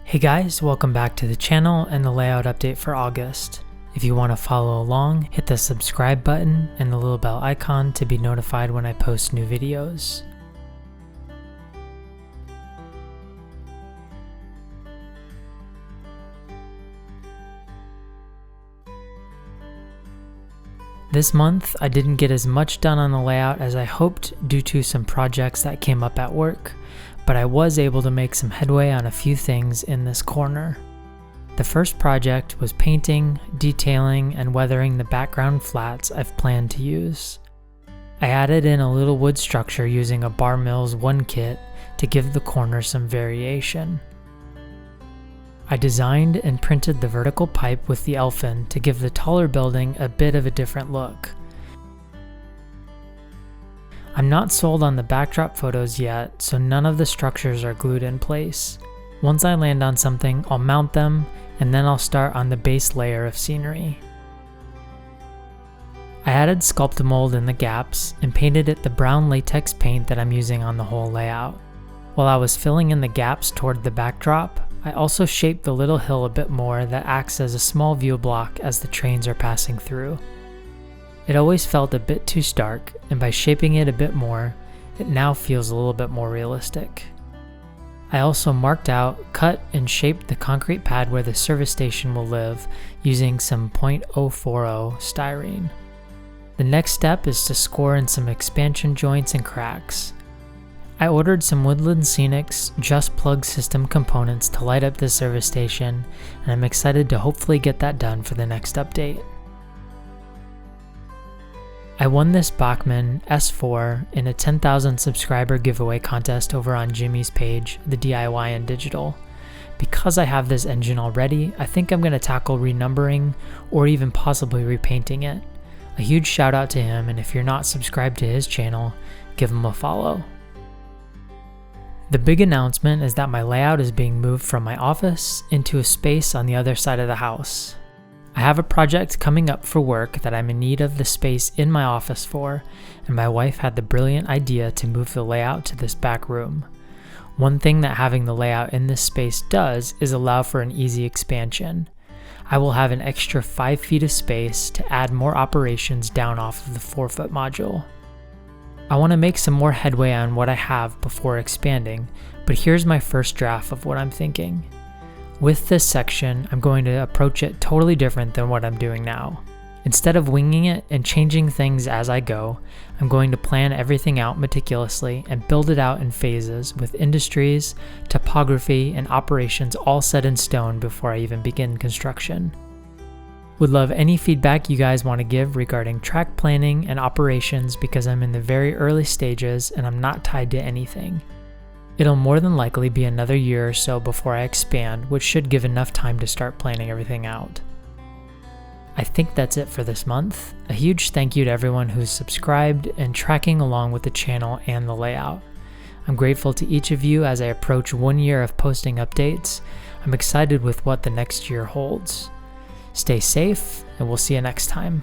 Hey guys, welcome back to the channel and the layout update for August. If you want to follow along, hit the subscribe button and the little bell icon to be notified when I post new videos. This month, I didn't get as much done on the layout as I hoped due to some projects that came up at work, but I was able to make some headway on a few things in this corner. The first project was painting, detailing, and weathering the background flats I've planned to use. I added in a little wood structure using a Bar Mills 1 kit to give the corner some variation. I designed and printed the vertical pipe with the elfin to give the taller building a bit of a different look. I'm not sold on the backdrop photos yet, so none of the structures are glued in place. Once I land on something, I'll mount them, and then I'll start on the base layer of scenery. I added Sculptamold in the gaps and painted it the brown latex paint that I'm using on the whole layout. While I was filling in the gaps toward the backdrop, I also shaped the little hill a bit more that acts as a small view block as the trains are passing through. It always felt a bit too stark, and by shaping it a bit more, it now feels a little bit more realistic. I also marked out, cut, and shaped the concrete pad where the service station will live using some .040 styrene. The next step is to score in some expansion joints and cracks. I ordered some Woodland Scenics Just Plug system components to light up the service station, and I'm excited to hopefully get that done for the next update. I won this Bachmann S4 in a 10,000 subscriber giveaway contest over on Jimmy's page, the DIY and Digital. Because I have this engine already, I think I'm going to tackle renumbering or even possibly repainting it. A huge shout out to him, and if you're not subscribed to his channel, give him a follow. The big announcement is that my layout is being moved from my office into a space on the other side of the house. I have a project coming up for work that I'm in need of the space in my office for, and my wife had the brilliant idea to move the layout to this back room. One thing that having the layout in this space does is allow for an easy expansion. I will have an extra 5 feet of space to add more operations down off of the 4-foot module. I want to make some more headway on what I have before expanding, but here's my first draft of what I'm thinking. With this section, I'm going to approach it totally different than what I'm doing now. Instead of winging it and changing things as I go, I'm going to plan everything out meticulously and build it out in phases with industries, topography, and operations all set in stone before I even begin construction. Would love any feedback you guys want to give regarding track planning and operations because I'm in the very early stages and I'm not tied to anything. It'll more than likely be another year or so before I expand, which should give enough time to start planning everything out. I think that's it for this month. A huge thank you to everyone who's subscribed and tracking along with the channel and the layout. I'm grateful to each of you as I approach 1 year of posting updates. I'm excited with what the next year holds. Stay safe, and we'll see you next time.